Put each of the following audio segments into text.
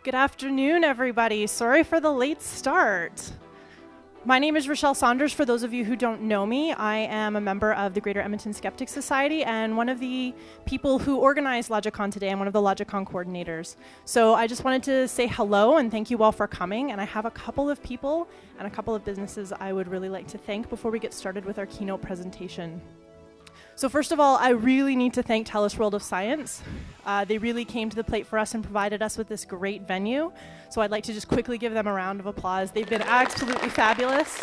Good afternoon, everybody. Sorry for the late start. My name is Rochelle Saunders. For those of you who don't know me, I am a member of the Greater Edmonton Skeptic Society and one of the people who organized LogiCON today. I'm one of the LogiCON coordinators. So I just wanted to say hello and thank you all for coming. And I have a couple of people and a couple of businesses I would really like to thank before we get started with our keynote presentation. So first of all, I really need to thank Telus World of Science. They really came to the plate for us and provided us with this great venue. So I'd like to just quickly give them a round of applause. They've been absolutely fabulous.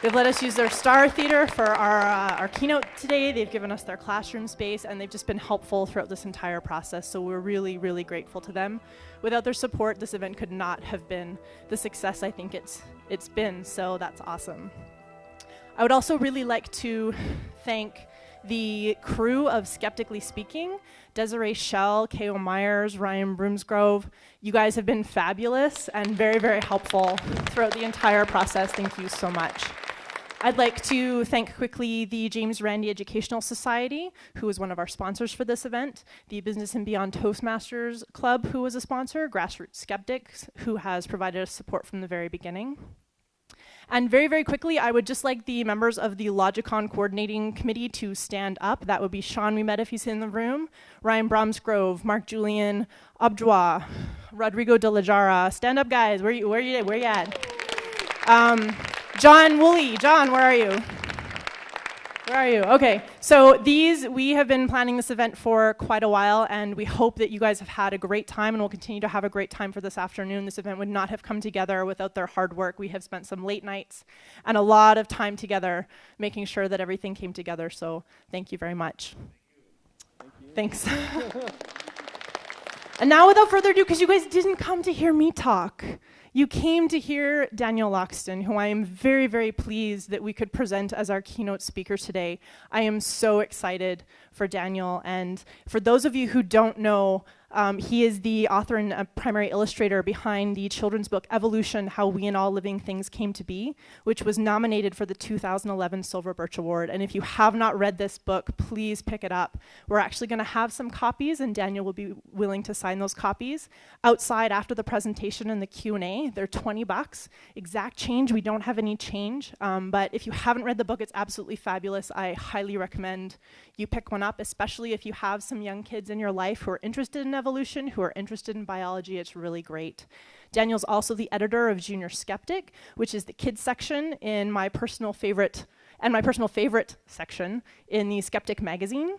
They've let us use their Star Theater for our keynote today. They've given us their classroom space, and they've just been helpful throughout this entire process. So we're really, really grateful to them. Without their support, this event could not have been the success I think it's been. So that's awesome. I would also really like to thank the crew of Skeptically Speaking, Desiree Schell, K.O. Myers, Ryan Broomsgrove. You guys have been fabulous and very, very helpful throughout the entire process. Thank you so much. I'd like to thank quickly the James Randi Educational Society, who is one of our sponsors for this event, the Business and Beyond Toastmasters Club, who was a sponsor, Grassroots Skeptics, who has provided us support from the very beginning. And very, very quickly, I would just like the members of the LogiCON coordinating committee to stand up. That would be Sean We met if he's in the room, Ryan Bromsgrove, Mark Julian, Abdwa, Rodrigo de la Jara. Stand up, guys. Where you at? John Woolley. John, where are you? Where are you? Okay, so we have been planning this event for quite a while, and we hope that you guys have had a great time and will continue to have a great time for this afternoon. This event would not have come together without their hard work. We have spent some late nights and a lot of time together making sure that everything came together, so thank you very much. Thank you. Thanks. And now without further ado, because you guys didn't come to hear me talk, you came to hear Daniel Loxton, who I am very, very pleased that we could present as our keynote speaker today. I am so excited for Daniel. And for those of you who don't know, he is the author and a primary illustrator behind the children's book Evolution: How We and All Living Things Came to Be, which was nominated for the 2011 Silver Birch Award. And if you have not read this book, please pick it up. We're actually going to have some copies, and Daniel will be willing to sign those copies outside after the presentation and the Q&A. They're $20. Exact change, we don't have any change. But if you haven't read the book, it's absolutely fabulous. I highly recommend you pick one up, especially if you have some young kids in your life who are interested in evolution, who are interested in biology. It's really great. Daniel's also the editor of Junior Skeptic, which is the kids section in my personal favorite section in the Skeptic magazine,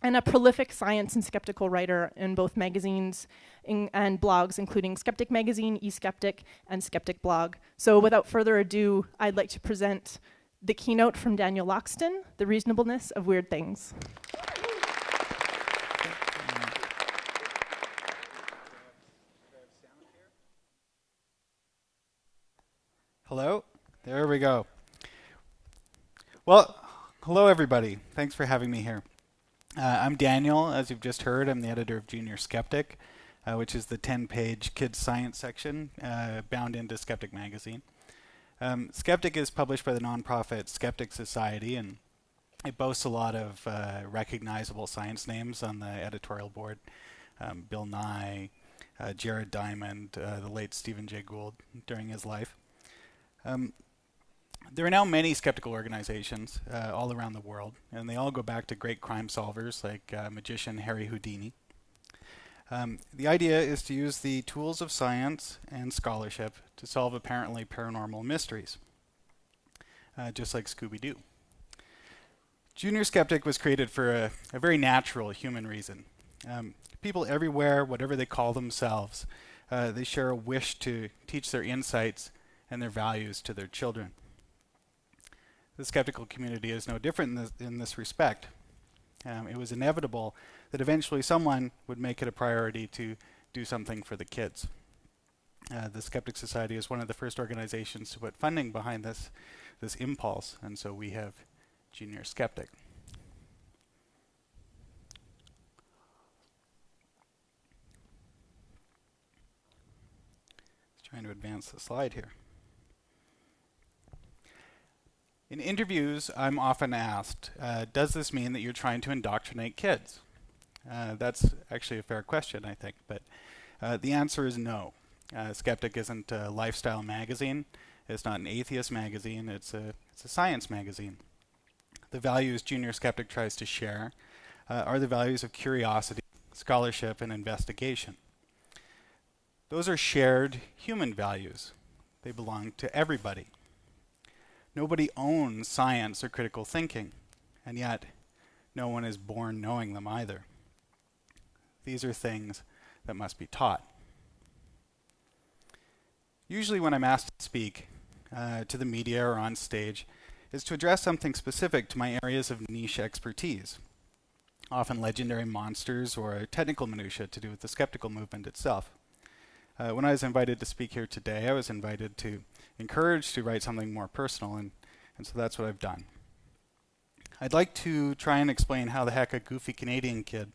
and a prolific science and skeptical writer in both magazines and blogs, including Skeptic Magazine, eSkeptic, and Skeptic Blog. So without further ado, I'd like to present the keynote from Daniel Loxton, The Reasonableness of Weird Things. Hello? There we go. Well, hello everybody. Thanks for having me here. I'm Daniel. As you've just heard, I'm the editor of Junior Skeptic, which is the 10-page kids science section bound into Skeptic Magazine. Skeptic is published by the nonprofit Skeptic Society, and it boasts a lot of recognizable science names on the editorial board. Bill Nye, Jared Diamond, the late Stephen Jay Gould during his life. There are now many skeptical organizations all around the world, and they all go back to great crime solvers like magician Harry Houdini. The idea is to use the tools of science and scholarship to solve apparently paranormal mysteries, just like Scooby-Doo. Junior Skeptic was created for a very natural human reason. People everywhere, whatever they call themselves, they share a wish to teach their insights and their values to their children. The skeptical community is no different in this respect. It was inevitable that eventually someone would make it a priority to do something for the kids. The Skeptic Society is one of the first organizations to put funding behind this impulse, and so we have Junior Skeptic. Just trying to advance the slide here. In interviews, I'm often asked, does this mean that you're trying to indoctrinate kids? That's actually a fair question, I think, but The answer is no. Skeptic isn't a lifestyle magazine. It's not an atheist magazine. It's a science magazine. The values Junior Skeptic tries to share are the values of curiosity, scholarship, and investigation. Those are shared human values. They belong to everybody. Nobody owns science or critical thinking, and yet no one is born knowing them either. These are things that must be taught. Usually when I'm asked to speak to the media or on stage, is to address something specific to my areas of niche expertise, often legendary monsters or technical minutiae to do with the skeptical movement itself. When I was invited to speak here today, I was encouraged to write something more personal, and so that's what I've done. I'd like to try and explain how the heck a goofy Canadian kid,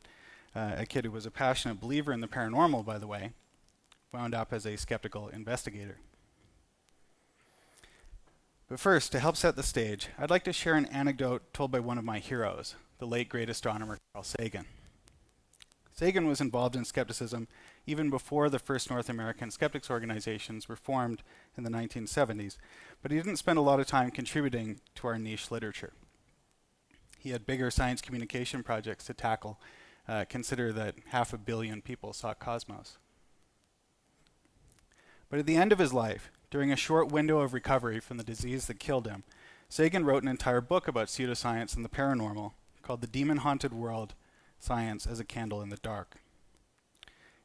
a kid who was a passionate believer in the paranormal, by the way, wound up as a skeptical investigator. But first, to help set the stage, I'd like to share an anecdote told by one of my heroes, the late great astronomer Carl Sagan. Sagan was involved in skepticism even before the first North American skeptics organizations were formed in the 1970s, but he didn't spend a lot of time contributing to our niche literature. He had bigger science communication projects to tackle. Consider that 500 million people saw cosmos. But at the end of his life, during a short window of recovery from the disease that killed him, Sagan wrote an entire book about pseudoscience and the paranormal called The Demon-Haunted World: Science as a Candle in the Dark.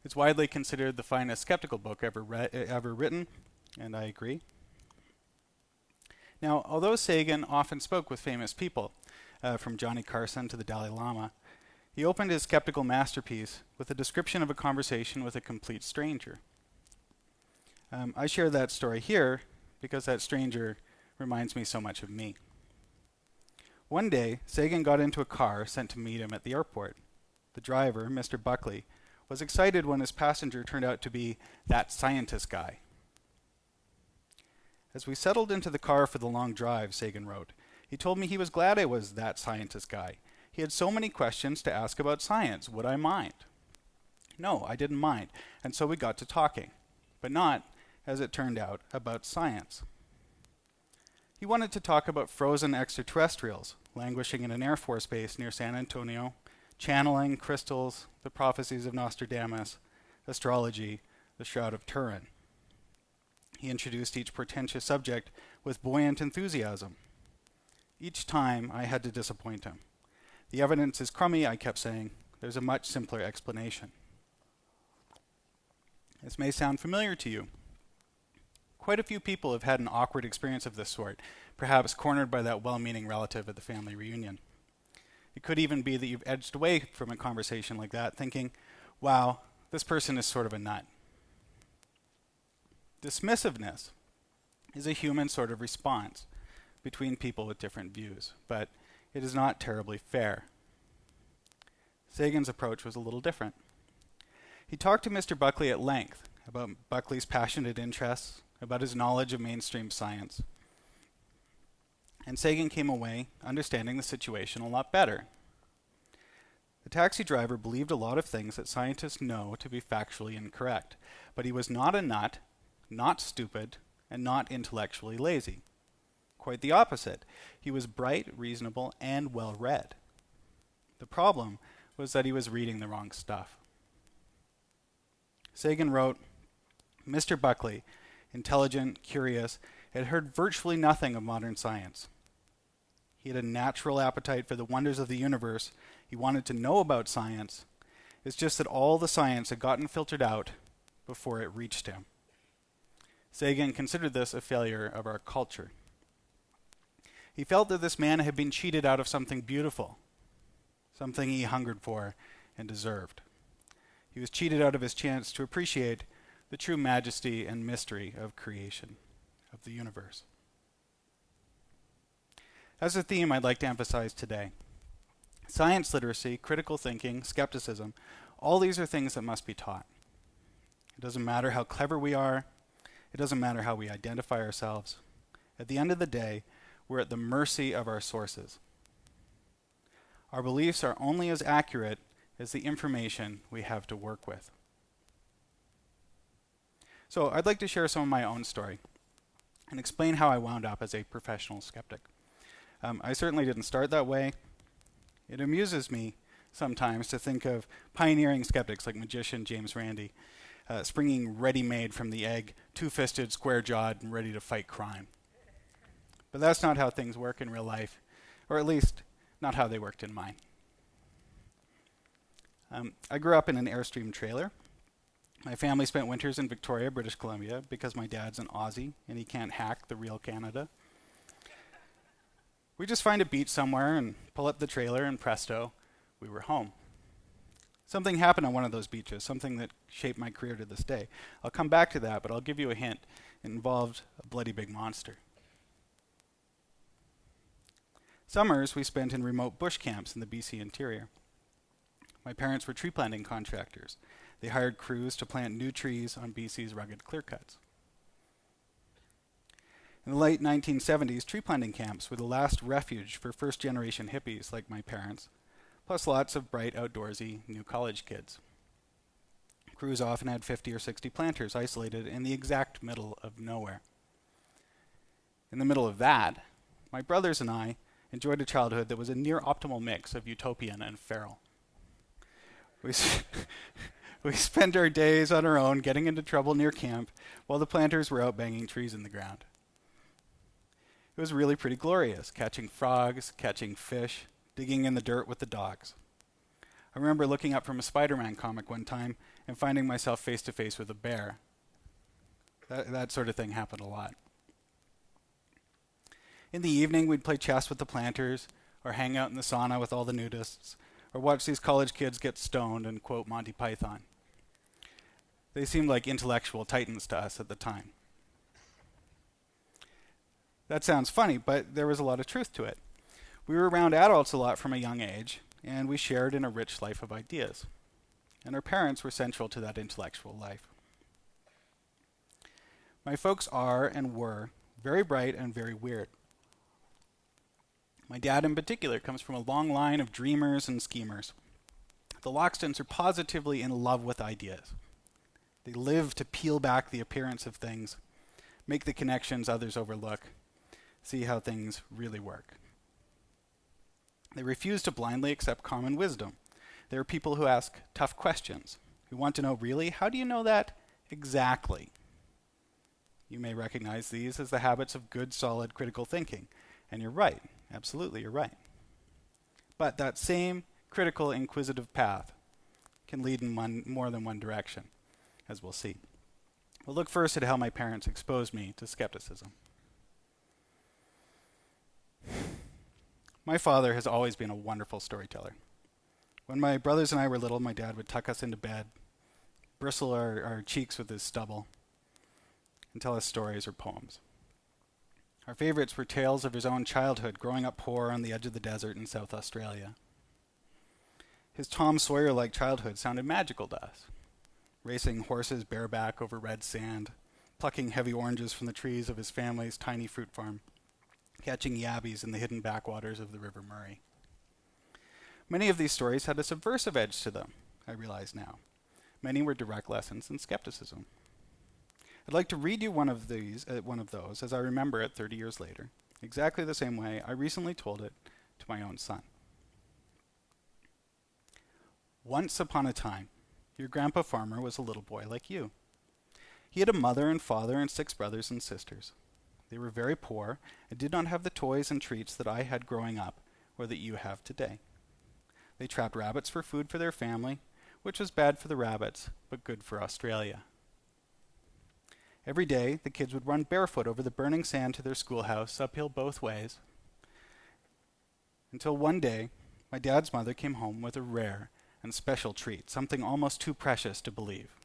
It's widely considered the finest skeptical book ever written, and I agree. Now, although Sagan often spoke with famous people, from Johnny Carson to the Dalai Lama, he opened his skeptical masterpiece with a description of a conversation with a complete stranger. I share that story here because that stranger reminds me so much of me. One day, Sagan got into a car sent to meet him at the airport. The driver, Mr. Buckley, was excited when his passenger turned out to be that scientist guy. As we settled into the car for the long drive, Sagan wrote, he told me he was glad I was that scientist guy. He had so many questions to ask about science. Would I mind? No, I didn't mind, and so we got to talking, but not, as it turned out, about science. He wanted to talk about frozen extraterrestrials languishing in an Air Force base near San Antonio, channeling, crystals, the prophecies of Nostradamus, astrology, the Shroud of Turin. He introduced each portentous subject with buoyant enthusiasm. Each time I had to disappoint him. The evidence is crummy, I kept saying. There's a much simpler explanation. This may sound familiar to you. Quite a few people have had an awkward experience of this sort, perhaps cornered by that well-meaning relative at the family reunion. It could even be that you've edged away from a conversation like that, thinking, wow, this person is sort of a nut. Dismissiveness is a human sort of response between people with different views, but it is not terribly fair. Sagan's approach was a little different. He talked to Mr. Buckley at length about Buckley's passionate interests, about his knowledge of mainstream science. And Sagan came away understanding the situation a lot better. The taxi driver believed a lot of things that scientists know to be factually incorrect, but he was not a nut, not stupid, and not intellectually lazy. Quite the opposite. He was bright, reasonable, and well-read. The problem was that he was reading the wrong stuff. Sagan wrote, Mr. Buckley, intelligent, curious, had heard virtually nothing of modern science. He had a natural appetite for the wonders of the universe. He wanted to know about science. It's just that all the science had gotten filtered out before it reached him. Sagan considered this a failure of our culture. He felt that this man had been cheated out of something beautiful, something he hungered for and deserved. He was cheated out of his chance to appreciate the true majesty and mystery of creation, of the universe. As a theme I'd like to emphasize today, science literacy, critical thinking, skepticism, all these are things that must be taught. It doesn't matter how clever we are. It doesn't matter how we identify ourselves. At the end of the day, we're at the mercy of our sources. Our beliefs are only as accurate as the information we have to work with. So I'd like to share some of my own story and explain how I wound up as a professional skeptic. I certainly didn't start that way. It amuses me sometimes to think of pioneering skeptics like magician James Randi, springing ready-made from the egg, two-fisted, square-jawed, and ready to fight crime. But that's not how things work in real life, or at least not how they worked in mine. I grew up in an Airstream trailer. My family spent winters in Victoria, British Columbia, because my dad's an Aussie and he can't hack the real Canada. We just find a beach somewhere and pull up the trailer, and presto, we were home. Something happened on one of those beaches, something that shaped my career to this day. I'll come back to that, but I'll give you a hint. It involved a bloody big monster. Summers we spent in remote bush camps in the BC interior. My parents were tree planting contractors. They hired crews to plant new trees on BC's rugged clearcuts. In the late 1970s, tree planting camps were the last refuge for first-generation hippies like my parents, plus lots of bright, outdoorsy, new college kids. Crews often had 50 or 60 planters isolated in the exact middle of nowhere. In the middle of that, my brothers and I enjoyed a childhood that was a near-optimal mix of utopian and feral. We spent our days on our own getting into trouble near camp while the planters were out banging trees in the ground. It was really pretty glorious, catching frogs, catching fish, digging in the dirt with the dogs. I remember looking up from a Spider-Man comic one time and finding myself face to face with a bear. That sort of thing happened a lot. In the evening, we'd play chess with the planters, or hang out in the sauna with all the nudists, or watch these college kids get stoned and quote Monty Python. They seemed like intellectual titans to us at the time. That sounds funny, but there was a lot of truth to it. We were around adults a lot from a young age, and we shared in a rich life of ideas. And our parents were central to that intellectual life. My folks are and were very bright and very weird. My dad in particular comes from a long line of dreamers and schemers. The Loxtons are positively in love with ideas. They live to peel back the appearance of things, make the connections others overlook, see how things really work. They refuse to blindly accept common wisdom. They are people who ask tough questions, who want to know, really, how do you know that exactly? You may recognize these as the habits of good, solid, critical thinking. And you're right. Absolutely, you're right. But that same critical, inquisitive path can lead in more than one direction, as we'll see. We'll look first at how my parents exposed me to skepticism. My father has always been a wonderful storyteller. When my brothers and I were little, my dad would tuck us into bed, bristle our cheeks with his stubble, and tell us stories or poems. Our favorites were tales of his own childhood, growing up poor on the edge of the desert in South Australia. His Tom Sawyer-like childhood sounded magical to us, racing horses bareback over red sand, plucking heavy oranges from the trees of his family's tiny fruit farm, catching yabbies in the hidden backwaters of the River Murray. Many of these stories had a subversive edge to them, I realize now. Many were direct lessons in skepticism. I'd like to read you one of those, as I remember it 30 years later, exactly the same way I recently told it to my own son. Once upon a time, your grandpa farmer was a little boy like you. He had a mother and father and 6 brothers and sisters. They were very poor and did not have the toys and treats that I had growing up or that you have today. They trapped rabbits for food for their family, which was bad for the rabbits, but good for Australia. Every day, the kids would run barefoot over the burning sand to their schoolhouse, uphill both ways, until one day, my dad's mother came home with a rare and special treat, something almost too precious to believe.